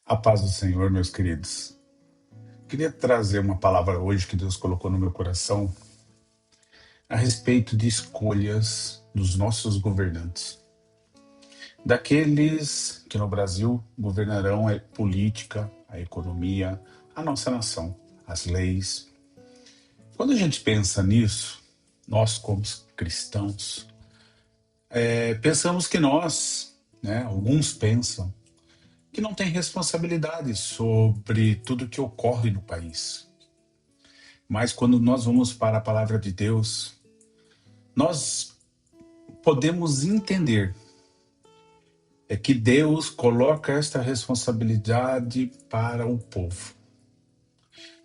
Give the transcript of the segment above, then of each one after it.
A paz do Senhor, meus queridos. Queria trazer uma palavra hoje que Deus colocou no meu coração a respeito de escolhas dos nossos governantes. Daqueles que no Brasil governarão a política, a economia, a nossa nação, as leis. Quando a gente pensa nisso, nós como cristãos, pensamos que nós, alguns pensam, que não tem responsabilidade sobre tudo que ocorre no país. Mas quando nós vamos para a palavra de Deus, nós podemos entender que Deus coloca esta responsabilidade para o povo.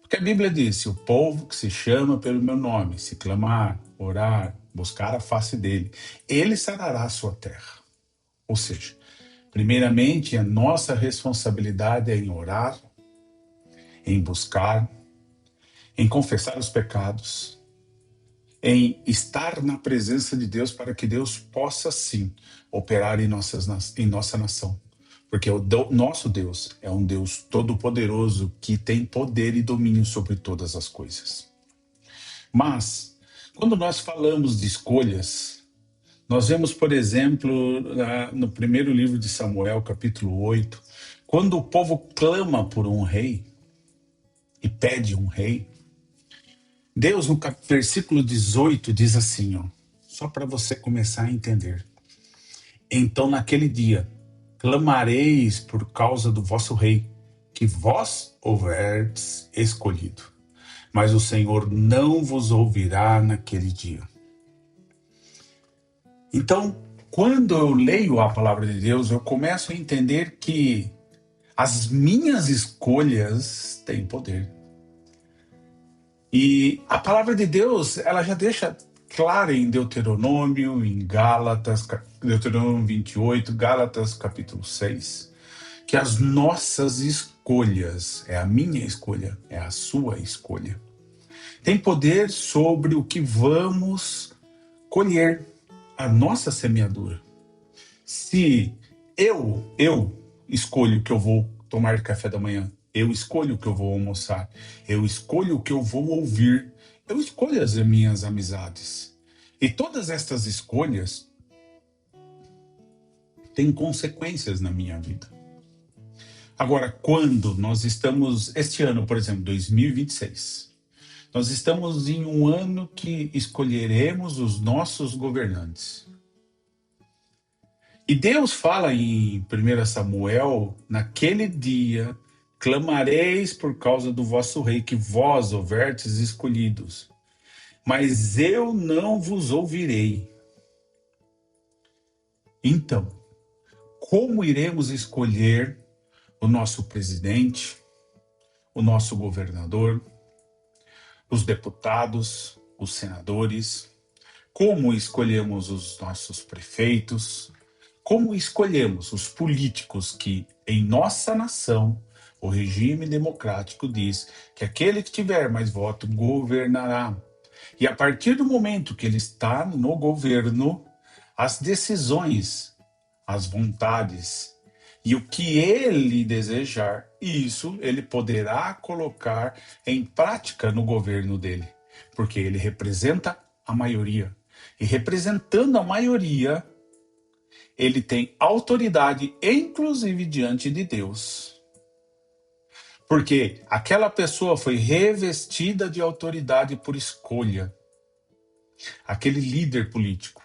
Porque a Bíblia diz: se o povo que se chama pelo meu nome, se clamar, orar, buscar a face dele, ele sarará a sua terra. Ou seja, primeiramente a nossa responsabilidade é em orar, em buscar, em confessar os pecados, em estar na presença de Deus para que Deus possa sim operar em nossa nação. Porque nosso Deus é um Deus todo-poderoso que tem poder e domínio sobre todas as coisas. Mas, quando nós falamos de escolhas, nós vemos, por exemplo, no primeiro livro de Samuel, capítulo 8, quando o povo clama por um rei e pede um rei, Deus, no versículo 18, diz assim, só para você começar a entender. Então, naquele dia, clamareis por causa do vosso rei, que vós houverdes escolhido. Mas o Senhor não vos ouvirá naquele dia. Então, quando eu leio a palavra de Deus, eu começo a entender que as minhas escolhas têm poder. E a palavra de Deus, ela já deixa claro em Deuteronômio, em Gálatas, Deuteronômio 28, Gálatas capítulo 6, que as nossas escolhas, é a minha escolha, é a sua escolha, tem poder sobre o que vamos colher, a nossa semeadura. Se eu escolho que eu vou tomar café da manhã, eu escolho o que eu vou almoçar, eu escolho o que eu vou ouvir, eu escolho as minhas amizades. E todas estas escolhas têm consequências na minha vida. Agora, quando nós estamos, este ano, por exemplo, 2026, nós estamos em um ano que escolheremos os nossos governantes. E Deus fala em 1 Samuel, naquele dia, clamareis por causa do vosso rei, que vós houverdes escolhidos, mas eu não vos ouvirei. Então, como iremos escolher o nosso presidente, o nosso governador, os deputados, os senadores? Como escolhemos os nossos prefeitos? Como escolhemos os políticos que, em nossa nação, o regime democrático diz que aquele que tiver mais voto governará? E a partir do momento que ele está no governo, as decisões, as vontades e o que ele desejar, isso ele poderá colocar em prática no governo dele, porque ele representa a maioria. E representando a maioria, ele tem autoridade, inclusive diante de Deus. Porque aquela pessoa foi revestida de autoridade por escolha. Aquele líder político.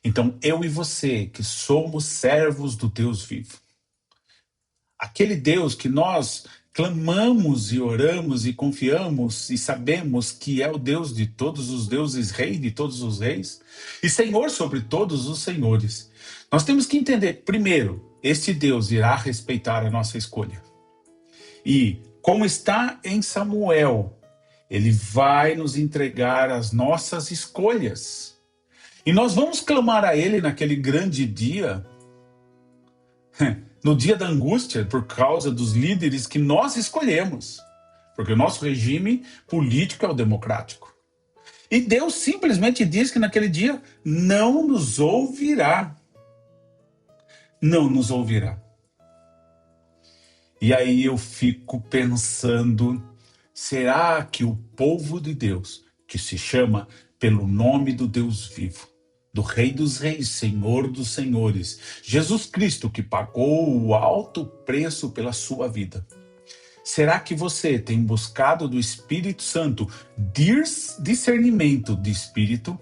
Então, eu e você, que somos servos do Deus vivo. Aquele Deus que nós clamamos e oramos e confiamos e sabemos que é o Deus de todos os deuses, rei de todos os reis e Senhor sobre todos os senhores. Nós temos que entender, primeiro, este Deus irá respeitar a nossa escolha. E, como está em Samuel, ele vai nos entregar as nossas escolhas. E nós vamos clamar a ele naquele grande dia, no dia da angústia, por causa dos líderes que nós escolhemos. Porque o nosso regime político é o democrático. E Deus simplesmente diz que naquele dia não nos ouvirá. Não nos ouvirá. E aí eu fico pensando, será que o povo de Deus, que se chama pelo nome do Deus vivo, do Rei dos Reis, Senhor dos Senhores, Jesus Cristo, que pagou o alto preço pela sua vida, será que você tem buscado do Espírito Santo discernimento de espírito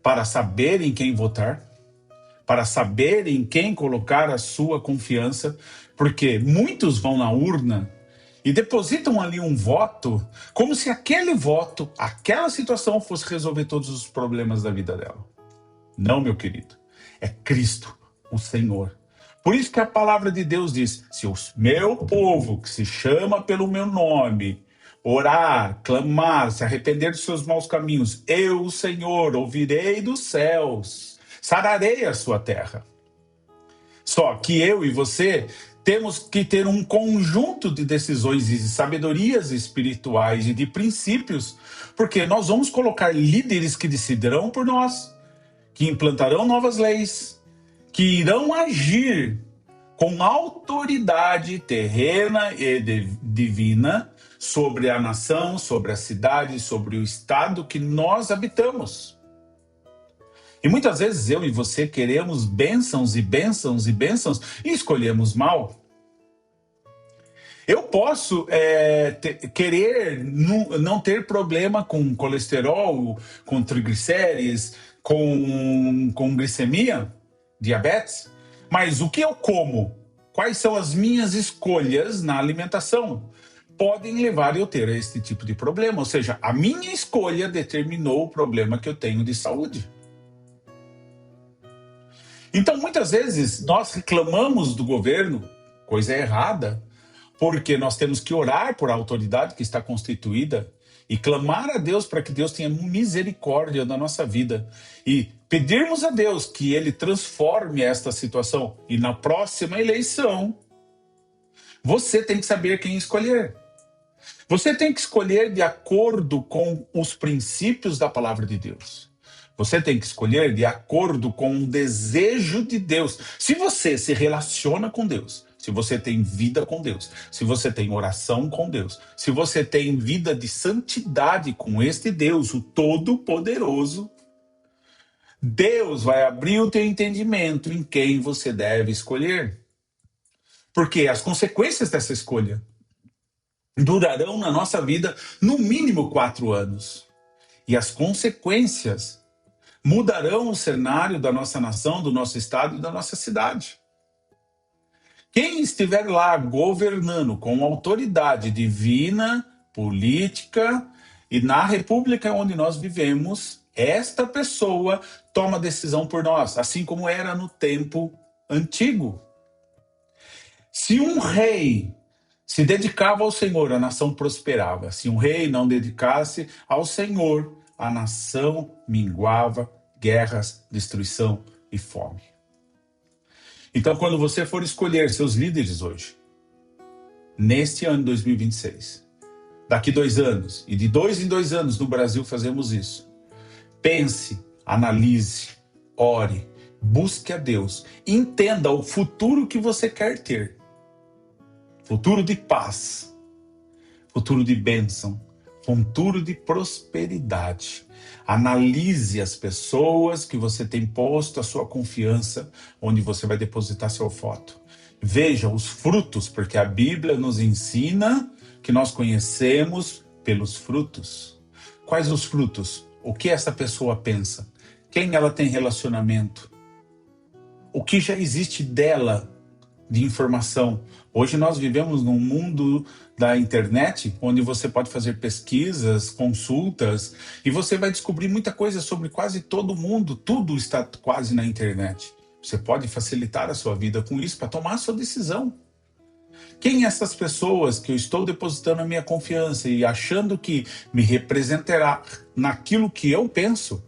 para saber em quem votar? Para saber em quem colocar a sua confiança? Porque muitos vão na urna e depositam ali um voto como se aquele voto, aquela situação fosse resolver todos os problemas da vida dela. Não, meu querido. É Cristo, o Senhor. Por isso que a palavra de Deus diz: se o meu povo, que se chama pelo meu nome, orar, clamar, se arrepender dos seus maus caminhos, eu, o Senhor, ouvirei dos céus, sararei a sua terra. Só que eu e você temos que ter um conjunto de decisões e sabedorias espirituais e de princípios, porque nós vamos colocar líderes que decidirão por nós, que implantarão novas leis, que irão agir com autoridade terrena e divina sobre a nação, sobre a cidade, sobre o estado que nós habitamos. E muitas vezes eu e você queremos bênçãos e bênçãos e bênçãos e escolhemos mal. Eu posso querer não ter problema com colesterol, com triglicérides, com glicemia, diabetes, mas o que eu como, quais são as minhas escolhas na alimentação, podem levar eu ter esse tipo de problema. Ou seja, a minha escolha determinou o problema que eu tenho de saúde. Então, muitas vezes, nós reclamamos do governo, coisa errada, porque nós temos que orar por a autoridade que está constituída e clamar a Deus para que Deus tenha misericórdia da nossa vida e pedirmos a Deus que Ele transforme esta situação. E na próxima eleição, você tem que saber quem escolher. Você tem que escolher de acordo com os princípios da palavra de Deus. Você tem que escolher de acordo com o desejo de Deus. Se você se relaciona com Deus, se você tem vida com Deus, se você tem oração com Deus, se você tem vida de santidade com este Deus, o Todo-Poderoso, Deus vai abrir o teu entendimento em quem você deve escolher. Porque as consequências dessa escolha durarão na nossa vida no mínimo 4 anos. E as consequências mudarão o cenário da nossa nação, do nosso estado e da nossa cidade. Quem estiver lá governando com autoridade divina, política e na república onde nós vivemos, esta pessoa toma decisão por nós, assim como era no tempo antigo. Se um rei se dedicava ao Senhor, a nação prosperava. Se um rei não dedicasse ao Senhor, a nação minguava, guerras, destruição e fome. Então, quando você for escolher seus líderes hoje, neste ano de 2026, daqui 2 anos, e de 2 em 2 anos no Brasil fazemos isso, pense, analise, ore, busque a Deus, entenda o futuro que você quer ter. Futuro de paz, futuro de bênção, futuro de prosperidade. Analise as pessoas que você tem posto a sua confiança, onde você vai depositar seu voto. Veja os frutos, porque a Bíblia nos ensina que nós conhecemos pelos frutos. Quais os frutos? O que essa pessoa pensa? Quem ela tem relacionamento? O que já existe dela de informação? Hoje nós vivemos num mundo da internet, onde você pode fazer pesquisas, consultas, e você vai descobrir muita coisa sobre quase todo mundo. Tudo está quase na internet. Você pode facilitar a sua vida com isso para tomar a sua decisão. Quem essas pessoas que eu estou depositando a minha confiança e achando que me representará naquilo que eu penso?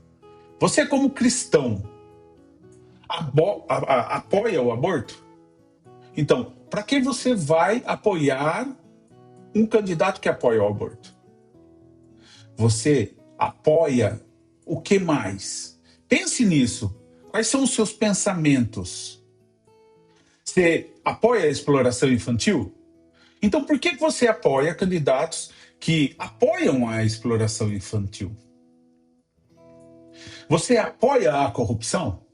Você, como cristão, apoia o aborto? Então, para que você vai apoiar um candidato que apoia o aborto? Você apoia o que mais? Pense nisso. Quais são os seus pensamentos? Você apoia a exploração infantil? Então, por que você apoia candidatos que apoiam a exploração infantil? Você apoia a corrupção?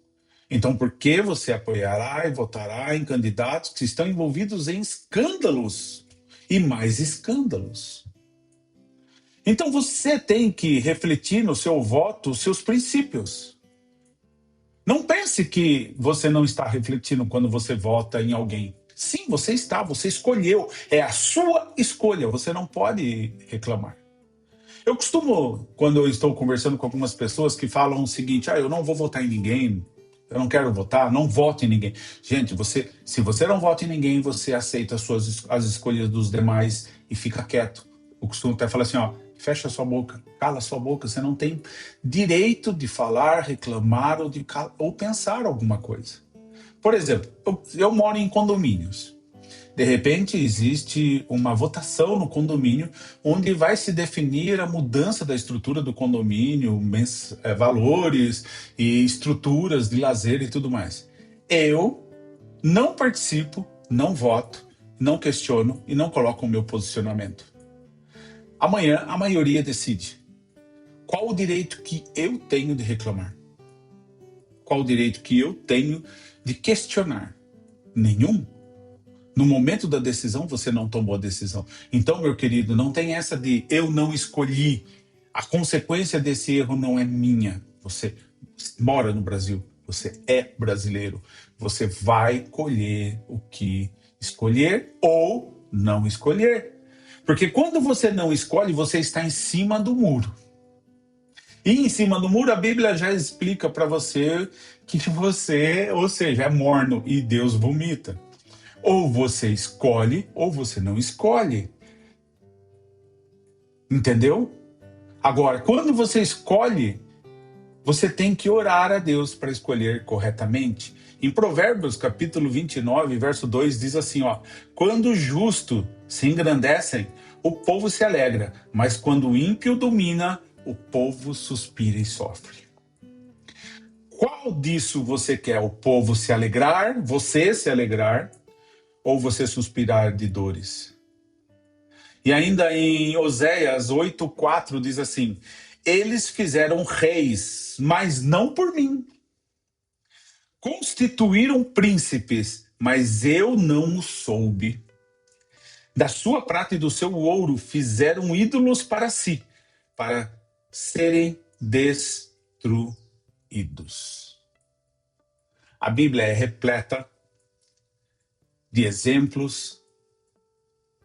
Então, por que você apoiará e votará em candidatos que estão envolvidos em escândalos e mais escândalos? Então, você tem que refletir no seu voto os seus princípios. Não pense que você não está refletindo quando você vota em alguém. Sim, você está, você escolheu. É a sua escolha, você não pode reclamar. Eu costumo, quando eu estou conversando com algumas pessoas que falam o seguinte: eu não vou votar em ninguém, eu não quero votar, não vote em ninguém. Gente, se você não vota em ninguém, você aceita as escolhas dos demais e fica quieto. Eu costumo até falar assim: fecha sua boca, cala sua boca, você não tem direito de falar, reclamar ou pensar alguma coisa. Por exemplo, eu moro em condomínios. De repente, existe uma votação no condomínio onde vai se definir a mudança da estrutura do condomínio, valores e estruturas de lazer e tudo mais. Eu não participo, não voto, não questiono e não coloco o meu posicionamento. Amanhã, a maioria decide. Qual o direito que eu tenho de reclamar? Qual o direito que eu tenho de questionar? Nenhum. No momento da decisão, você não tomou a decisão. Então, meu querido, não tem essa de eu não escolhi. A consequência desse erro não é minha. Você mora no Brasil, você é brasileiro. Você vai colher o que escolher ou não escolher. Porque quando você não escolhe, você está em cima do muro. E em cima do muro, a Bíblia já explica para você que você, ou seja, é morno e Deus vomita. Ou você escolhe, ou você não escolhe. Entendeu? Agora, quando você escolhe, você tem que orar a Deus para escolher corretamente. Em Provérbios, capítulo 29, verso 2, diz assim, quando o justo se engrandecem, o povo se alegra, mas quando o ímpio domina, o povo suspira e sofre. Qual disso você quer? O povo se alegrar, você se alegrar, ou você suspirar de dores? E ainda em Oséias 8:4 diz assim: eles fizeram reis, mas não por mim. Constituíram príncipes, mas eu não o soube. Da sua prata e do seu ouro fizeram ídolos para si, para serem destruídos. A Bíblia é repleta de exemplos,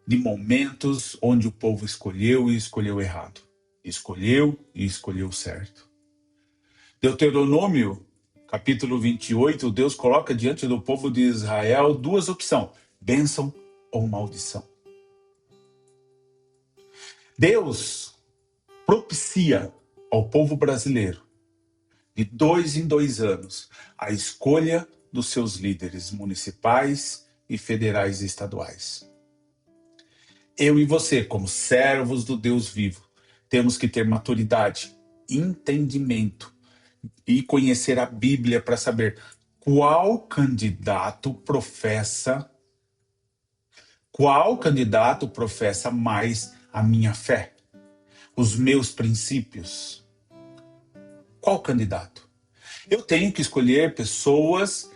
de momentos onde o povo escolheu e escolheu errado. Escolheu e escolheu certo. Deuteronômio, capítulo 28, Deus coloca diante do povo de Israel duas opções: bênção ou maldição. Deus propicia ao povo brasileiro, de 2 em 2 anos, a escolha dos seus líderes municipais e federais e estaduais. Eu e você, como servos do Deus vivo, temos que ter maturidade, entendimento e conhecer a Bíblia para saber qual candidato professa mais a minha fé, os meus princípios. Qual candidato? Eu tenho que escolher pessoas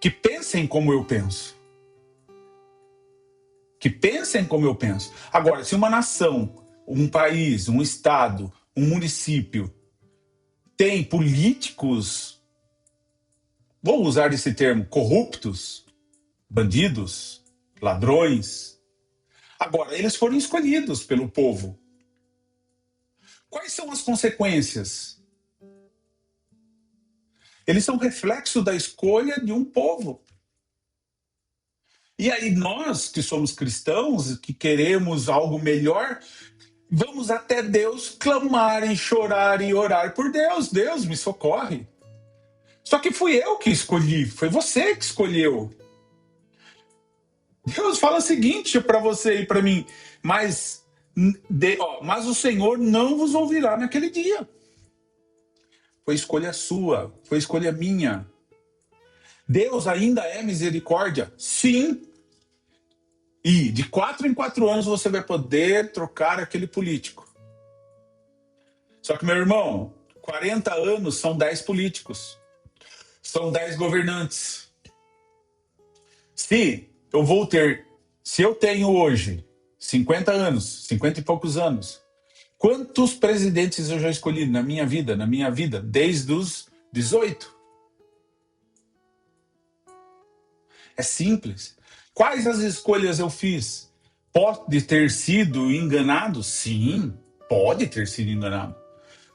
que pensem como eu penso. Que pensem como eu penso. Agora, se uma nação, um país, um estado, um município tem políticos, vou usar esse termo, corruptos, bandidos, ladrões. Agora, eles foram escolhidos pelo povo. Quais são as consequências? Eles são reflexo da escolha de um povo. E aí nós, que somos cristãos, que queremos algo melhor, vamos até Deus clamar e chorar e orar por Deus. Deus, me socorre. Só que fui eu que escolhi, foi você que escolheu. Deus fala o seguinte para você e para mim: mas o Senhor não vos ouvirá naquele dia. Foi escolha sua, foi escolha minha. Deus ainda é misericórdia? Sim. E de 4 em 4 anos você vai poder trocar aquele político. Só que, meu irmão, 40 anos são 10 políticos. São 10 governantes. Se eu vou ter, se eu tenho hoje 50 anos, 50 e poucos anos, quantos presidentes eu já escolhi na minha vida, desde os 18? É simples. Quais as escolhas eu fiz? Pode ter sido enganado? Sim, pode ter sido enganado.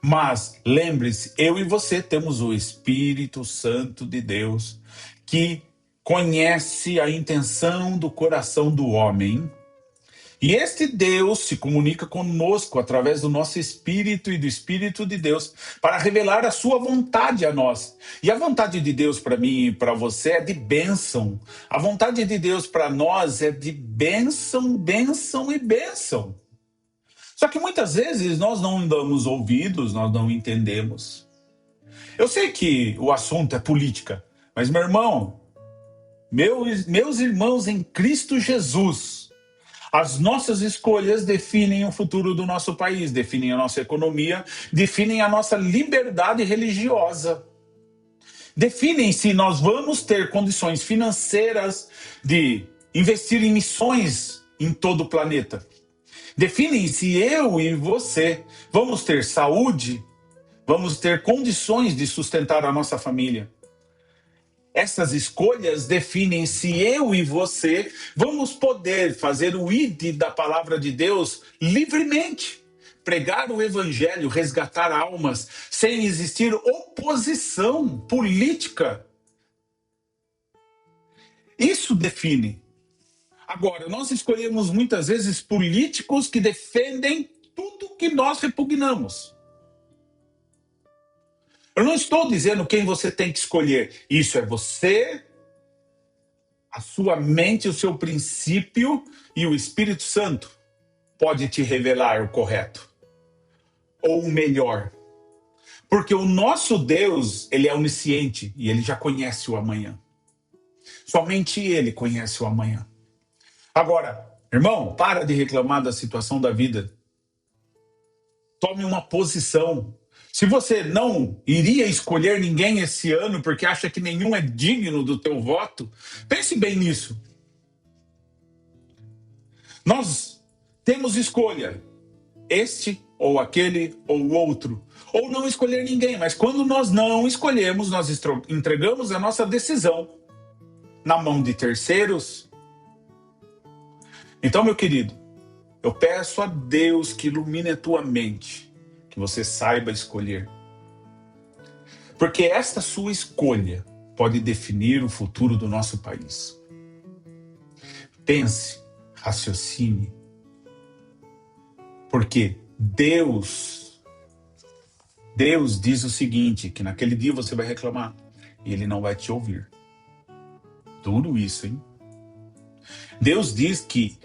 Mas lembre-se, eu e você temos o Espírito Santo de Deus que conhece a intenção do coração do homem. E este Deus se comunica conosco através do nosso espírito e do Espírito de Deus para revelar a sua vontade a nós. E a vontade de Deus para mim e para você é de bênção. A vontade de Deus para nós é de bênção, bênção e bênção. Só que muitas vezes nós não damos ouvidos, nós não entendemos. Eu sei que o assunto é política, mas meu irmão, meus irmãos em Cristo Jesus, as nossas escolhas definem o futuro do nosso país, definem a nossa economia, definem a nossa liberdade religiosa. Definem se nós vamos ter condições financeiras de investir em missões em todo o planeta. Definem se eu e você vamos ter saúde, vamos ter condições de sustentar a nossa família. Essas escolhas definem se eu e você vamos poder fazer o ID da palavra de Deus livremente, pregar o evangelho, resgatar almas, sem existir oposição política. Isso define. Agora, nós escolhemos muitas vezes políticos que defendem tudo que nós repugnamos. Eu não estou dizendo quem você tem que escolher. Isso é você, a sua mente, o seu princípio e o Espírito Santo pode te revelar o correto ou o melhor. Porque o nosso Deus, ele é onisciente e ele já conhece o amanhã. Somente ele conhece o amanhã. Agora, irmão, para de reclamar da situação da vida. Tome uma posição. Se você não iria escolher ninguém esse ano porque acha que nenhum é digno do teu voto, pense bem nisso. Nós temos escolha, este ou aquele ou o outro, ou não escolher ninguém, mas quando nós não escolhemos, nós entregamos a nossa decisão na mão de terceiros. Então, meu querido, eu peço a Deus que ilumine a tua mente, que você saiba escolher. Porque esta sua escolha pode definir o futuro do nosso país. Pense, raciocine. Porque Deus diz o seguinte, que naquele dia você vai reclamar e ele não vai te ouvir. Duro isso, hein? Deus diz que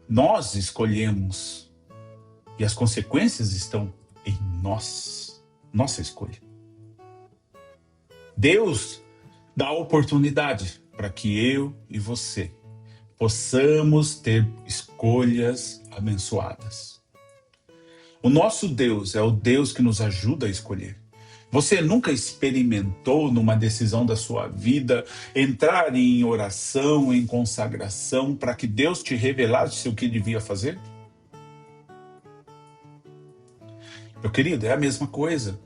nós escolhemos e as consequências estão em nossa escolha. Deus dá oportunidade para que eu e você possamos ter escolhas abençoadas. O nosso Deus é o Deus que nos ajuda a escolher. Você nunca experimentou numa decisão da sua vida entrar em oração, em consagração, para que Deus te revelasse o que devia fazer? Meu querido, é a mesma coisa.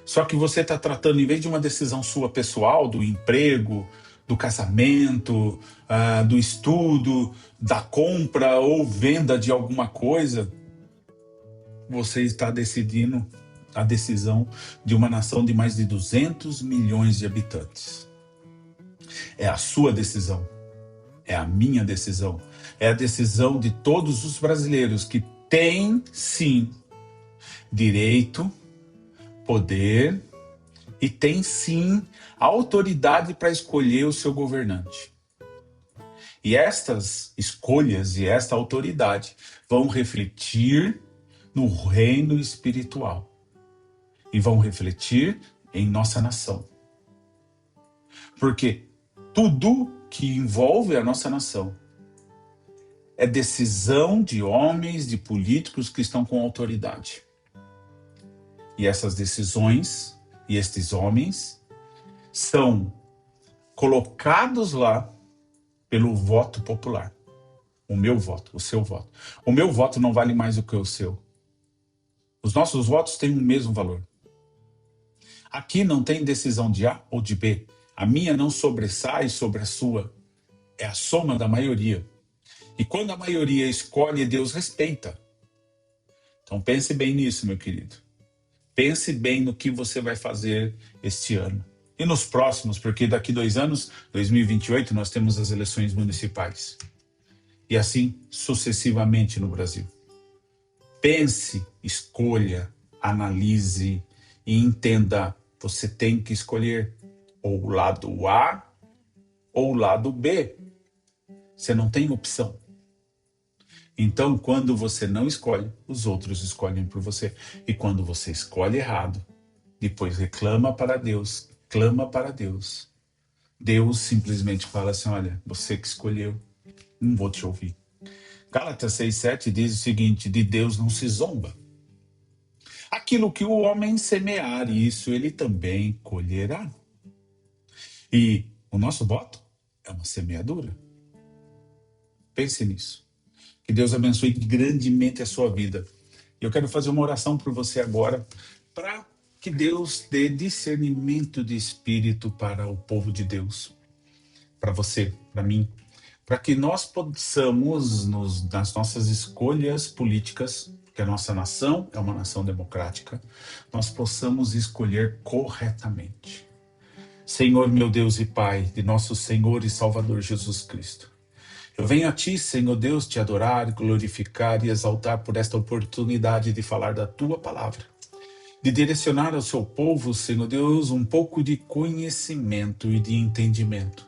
Só que você está tratando, em vez de uma decisão sua pessoal, do emprego, do casamento, do estudo, da compra ou venda de alguma coisa, você está decidindo a decisão de uma nação de mais de 200 milhões de habitantes. É a sua decisão, é a minha decisão, é a decisão de todos os brasileiros que têm, sim, direito, poder e tem sim autoridade para escolher o seu governante. E estas escolhas e esta autoridade vão refletir no reino espiritual e vão refletir em nossa nação. Porque tudo que envolve a nossa nação é decisão de homens, de políticos que estão com autoridade. E essas decisões e estes homens são colocados lá pelo voto popular. O meu voto, o seu voto. O meu voto não vale mais do que o seu. Os nossos votos têm o mesmo valor. Aqui não tem decisão de A ou de B. A minha não sobressai sobre a sua. É a soma da maioria. E quando a maioria escolhe, Deus respeita. Então pense bem nisso, meu querido. Pense bem no que você vai fazer este ano. E nos próximos, porque daqui 2 anos, 2028, nós temos as eleições municipais. E assim sucessivamente no Brasil. Pense, escolha, analise e entenda. Você tem que escolher ou o lado A ou o lado B. Você não tem opção. Então, quando você não escolhe, os outros escolhem por você. E quando você escolhe errado, depois reclama para Deus, clama para Deus. Deus simplesmente fala assim, olha, você que escolheu, não vou te ouvir. Gálatas 6,7 diz o seguinte, de Deus não se zomba. Aquilo que o homem semear, isso ele também colherá. E o nosso voto é uma semeadura. Pense nisso. Que Deus abençoe grandemente a sua vida. Eu quero fazer uma oração por você agora, para que Deus dê discernimento de espírito para o povo de Deus. Para você, para mim. Para que nós possamos, nas nossas escolhas políticas, que a nossa nação é uma nação democrática, nós possamos escolher corretamente. Senhor, meu Deus e Pai, de nosso Senhor e Salvador Jesus Cristo. Eu venho a Ti, Senhor Deus, te adorar, glorificar e exaltar por esta oportunidade de falar da Tua palavra. De direcionar ao seu povo, Senhor Deus, um pouco de conhecimento e de entendimento.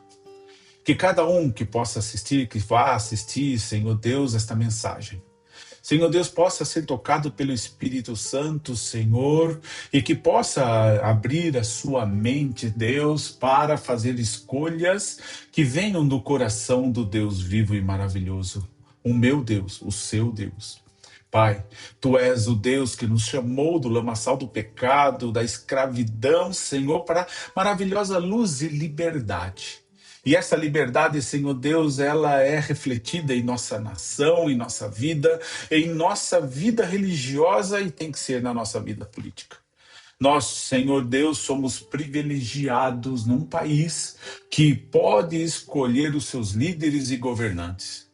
Que cada um que possa assistir, que vá assistir, Senhor Deus, esta mensagem. Senhor Deus, possa ser tocado pelo Espírito Santo, Senhor, e que possa abrir a sua mente, Deus, para fazer escolhas que venham do coração do Deus vivo e maravilhoso. O meu Deus, o seu Deus. Pai, Tu és o Deus que nos chamou do lamaçal do pecado, da escravidão, Senhor, para maravilhosa luz e liberdade. E essa liberdade, Senhor Deus, ela é refletida em nossa nação, em nossa vida religiosa e tem que ser na nossa vida política. Nós, Senhor Deus, somos privilegiados num país que pode escolher os seus líderes e governantes.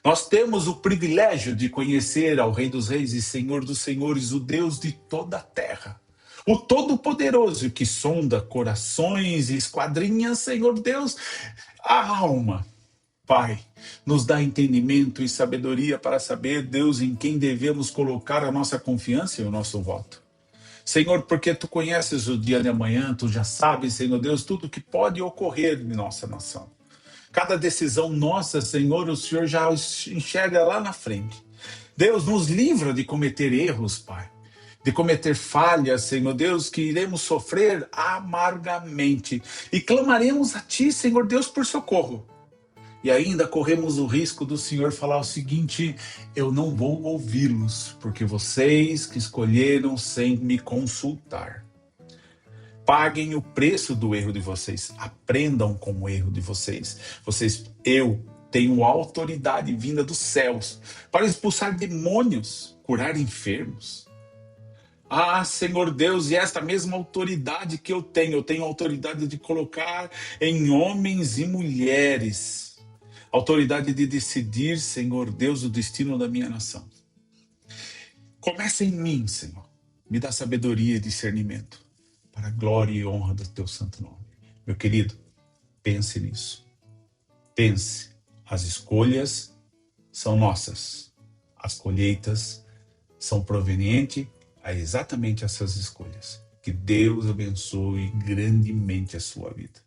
Nós temos o privilégio de conhecer ao Rei dos Reis e Senhor dos Senhores, o Deus de toda a terra. O Todo-Poderoso que sonda corações e esquadrinha, Senhor Deus, a alma. Pai, nos dá entendimento e sabedoria para saber, Deus, em quem devemos colocar a nossa confiança e o nosso voto. Senhor, porque Tu conheces o dia de amanhã, Tu já sabes, Senhor Deus, tudo que pode ocorrer em nossa nação. Cada decisão nossa, Senhor, o Senhor já enxerga lá na frente. Deus, nos livra de cometer erros, Pai. De cometer falhas, Senhor Deus, que iremos sofrer amargamente. E clamaremos a Ti, Senhor Deus, por socorro. E ainda corremos o risco do Senhor falar o seguinte, eu não vou ouvi-los, porque vocês que escolheram sem me consultar. Paguem o preço do erro de vocês. Aprendam com o erro de vocês. Eu tenho autoridade vinda dos céus para expulsar demônios, curar enfermos. Ah, Senhor Deus, e esta mesma autoridade que eu tenho autoridade de colocar em homens e mulheres, autoridade de decidir, Senhor Deus, o destino da minha nação. Começa em mim, Senhor. Me dá sabedoria e discernimento para a glória e honra do Teu santo nome. Meu querido, pense nisso. Pense. As escolhas são nossas. As colheitas são provenientes a exatamente essas escolhas. Que Deus abençoe grandemente a sua vida.